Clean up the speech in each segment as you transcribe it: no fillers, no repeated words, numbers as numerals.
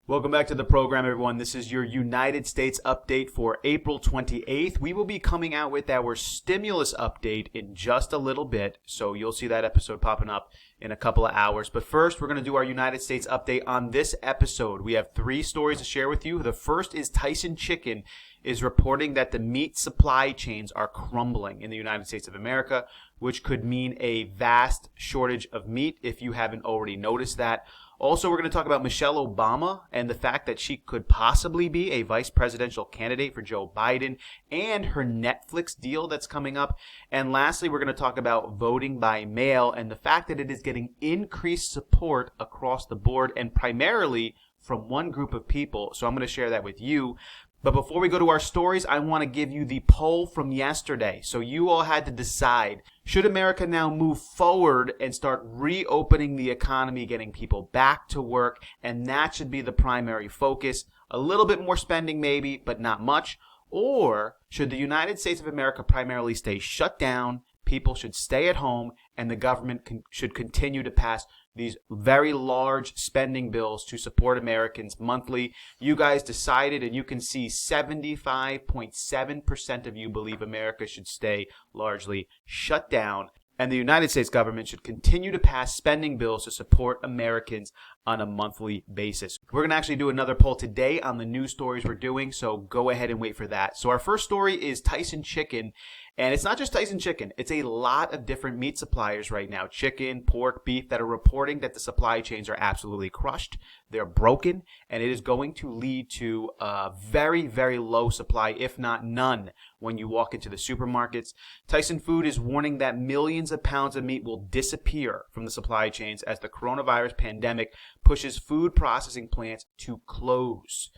Welcome back to the program, everyone. This is your United States update for April 28th. We will be coming out with our stimulus update in just a little bit, so you'll see that episode popping up in a couple of hours. But first, we're going to do our United States update on this episode. We have 3 stories to share with you. The first is Tyson Chicken is reporting that the meat supply chains are crumbling in the United States of America, which could mean a vast shortage of meat if you haven't already noticed that. Also, we're going to talk about Michelle Obama and the fact that she could possibly be a vice presidential candidate for Joe Biden and her Netflix deal that's coming up. And lastly, we're going to talk about voting by mail and the fact that it is getting increased support across the board and primarily from one group of people. So I'm going to share that with you. But before we go to our stories, I want to give you the poll from yesterday. So you all had to decide, should America now move forward and start reopening the economy, getting people back to work? And that should be the primary focus. A little bit more spending maybe, but not much. Or should the United States of America primarily stay shut down, people should stay at home, and the government should continue to pass these very large spending bills to support Americans monthly? You guys decided, and you can see 75.7% of you believe America should stay largely shut down, and the United States government should continue to pass spending bills to support Americans on a monthly basis. We're going to actually do another poll today on the news stories we're doing, so go ahead and wait for that. So our first story is Tyson Chicken. And it's not just Tyson Chicken. It's a lot of different meat suppliers right now, chicken, pork, beef, that are reporting that the supply chains are absolutely crushed. They're broken, and it is going to lead to a very, very low supply, if not none, when you walk into the supermarkets. Tyson Foods is warning that millions of pounds of meat will disappear from the supply chains as the coronavirus pandemic pushes food processing plants to close.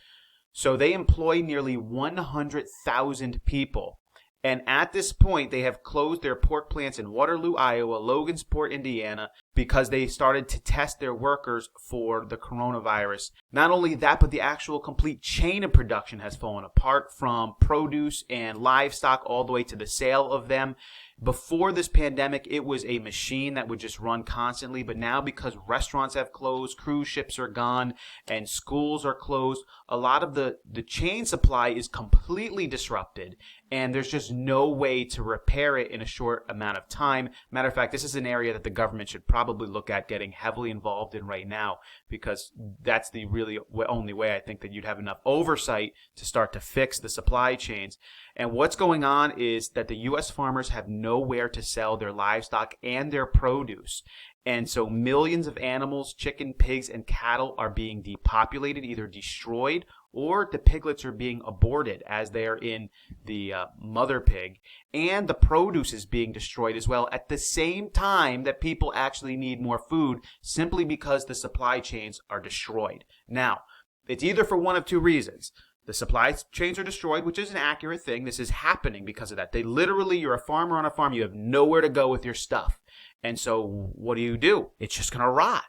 So they employ nearly 100,000 people. And at this point, they have closed their pork plants in Waterloo, Iowa, Logansport, Indiana, because they started to test their workers for the coronavirus. Not only that, but the actual complete chain of production has fallen apart, from produce and livestock all the way to the sale of them. Before this pandemic, it was a machine that would just run constantly. But now, because restaurants have closed, cruise ships are gone, and schools are closed, a lot of the chain supply is completely disrupted. And there's just no way to repair it in a short amount of time. Matter of fact, this is an area that the government should probably look at getting heavily involved in right now, because that's the really only way I think that you'd have enough oversight to start to fix the supply chains. And what's going on is that the U.S. farmers have nowhere to sell their livestock and their produce. And so millions of animals, chicken, pigs, and cattle are being depopulated, either destroyed, or the piglets are being aborted as they are in the mother pig. And the produce is being destroyed as well at the same time that people actually need more food, simply because the supply chains are destroyed. Now, it's either for one of two reasons. The supply chains are destroyed, which is an accurate thing. This is happening because of that. You're a farmer on a farm. You have nowhere to go with your stuff. And so what do? It's just going to rot.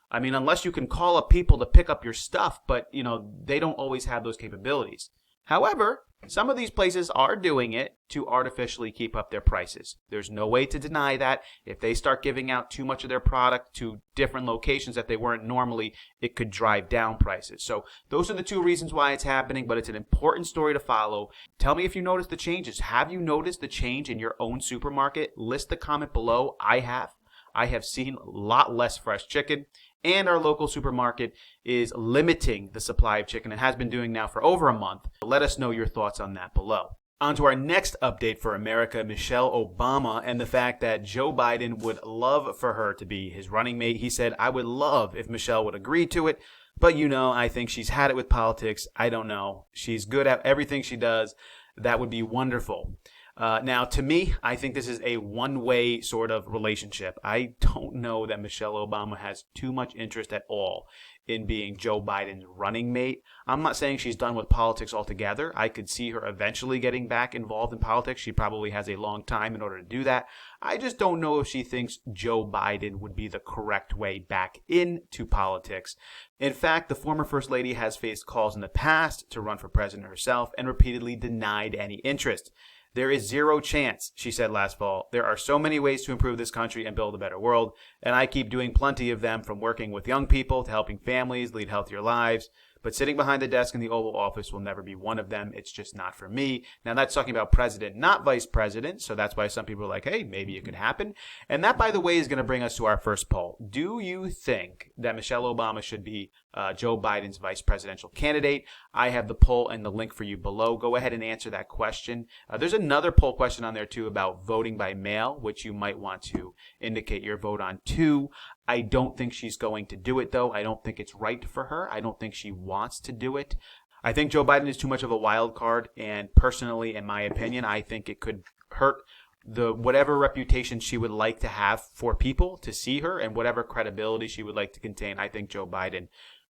I mean, unless you can call up people to pick up your stuff, but, they don't always have those capabilities. However, some of these places are doing it to artificially keep up their prices. There's no way to deny that. If they start giving out too much of their product to different locations that they weren't normally, it could drive down prices. So those are the 2 reasons why it's happening, but it's an important story to follow. Tell me if you noticed the changes. Have you noticed the change in your own supermarket? List the comment below. I have. I have seen a lot less fresh chicken. And our local supermarket is limiting the supply of chicken and has been doing now for over a month. Let us know your thoughts on that below. On to our next update for America, Michelle Obama, and the fact that Joe Biden would love for her to be his running mate. He said, "I would love if Michelle would agree to it, but I think she's had it with politics. I don't know. She's good at everything she does. That would be wonderful." Now, to me, I think this is a one-way sort of relationship. I don't know that Michelle Obama has too much interest at all in being Joe Biden's running mate. I'm not saying she's done with politics altogether. I could see her eventually getting back involved in politics. She probably has a long time in order to do that. I just don't know if she thinks Joe Biden would be the correct way back into politics. In fact, the former First Lady has faced calls in the past to run for president herself and repeatedly denied any interest. "There is zero chance," she said last fall. "There are so many ways to improve this country and build a better world, and I keep doing plenty of them, from working with young people to helping families lead healthier lives. but sitting behind the desk in the Oval Office will never be one of them. It's just not for me. Now, that's talking about president, not vice president. So that's why some people are like, hey, maybe it could happen. And that, by the way, is going to bring us to our first poll. Do you think that Michelle Obama should be Joe Biden's vice presidential candidate? I have the poll and the link for you below. Go ahead and answer that question. There's another poll question on there too about voting by mail, which you might want to indicate your vote on too. I don't think she's going to do it though. I don't think it's right for her. I don't think she wants to do it. I think Joe Biden is too much of a wild card, and personally, in my opinion, I think it could hurt the whatever reputation she would like to have for people to see her and whatever credibility she would like to contain. I think Joe Biden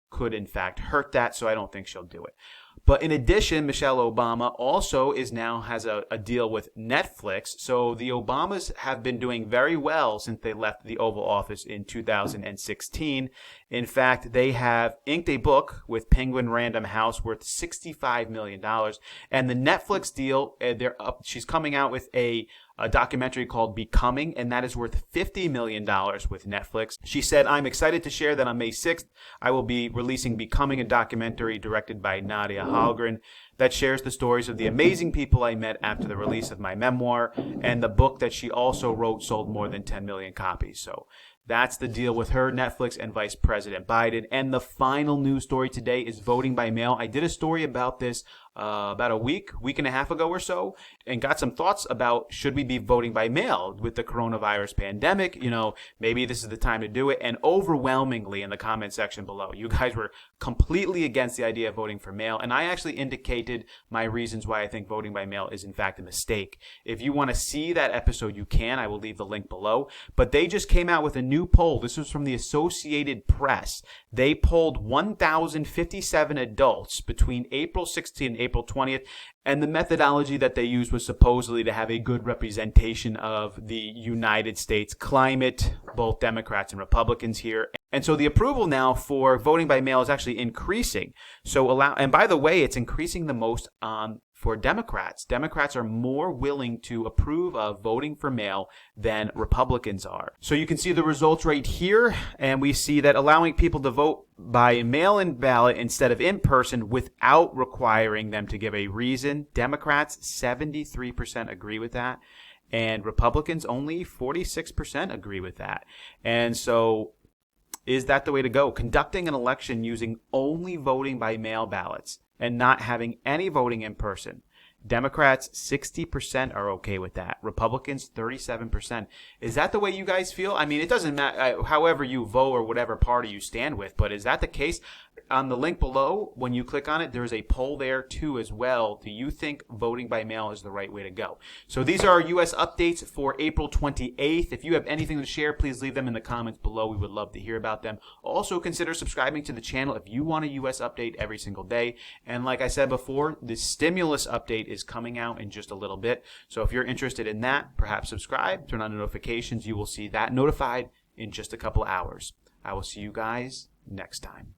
could in fact hurt that, so I don't think she'll do it. But in addition, Michelle Obama also has a deal with Netflix. So the Obamas have been doing very well since they left the Oval Office in 2016. In fact, they have inked a book with Penguin Random House worth $65 million. And the Netflix deal, she's coming out with a documentary called Becoming, and that is worth $50 million with Netflix. She said, I'm excited to share that on May 6th, I will be releasing Becoming, a documentary directed by Nadia Hallgren that shares the stories of the amazing people I met after the release of my memoir, and the book that she also wrote sold more than 10 million copies. So that's the deal with her, Netflix, and Vice President Biden. And the final news story today is voting by mail. I did a story about this about a week and a half ago or so, and got some thoughts about should we be voting by mail with the coronavirus pandemic. Maybe this is the time to do it. And overwhelmingly in the comment section below, you guys were completely against the idea of voting for mail. And I actually indicated my reasons why I think voting by mail is in fact a mistake. If you want to see that episode, you can. I will leave the link below. But they just came out with a new poll. This was from the Associated Press. They polled 1,057 adults between April 16th and April 20th, and the methodology that they used was supposedly to have a good representation of the United States climate, both Democrats and Republicans here. And so the approval now for voting by mail is actually increasing. And by the way, it's increasing the most for Democrats. Democrats are more willing to approve of voting for mail than Republicans are. So you can see the results right here, and we see that allowing people to vote by mail-in ballot instead of in person without requiring them to give a reason, Democrats 73% agree with that, and Republicans only 46% agree with that. And so is that the way to go? Conducting an election using only voting by mail ballots and not having any voting in person. Democrats, 60% are okay with that. Republicans, 37%. Is that the way you guys feel? I mean, it doesn't matter however you vote or whatever party you stand with, but is that the case? On the link below, when you click on it, there's a poll there too as well. Do you think voting by mail is the right way to go? So these are our U.S. updates for April 28th. If you have anything to share, please leave them in the comments below. We would love to hear about them. Also, consider subscribing to the channel if you want a U.S. update every single day. And like I said before, the stimulus update is coming out in just a little bit. So if you're interested in that, perhaps subscribe, turn on the notifications. You will see that notified in just a couple hours. I will see you guys next time.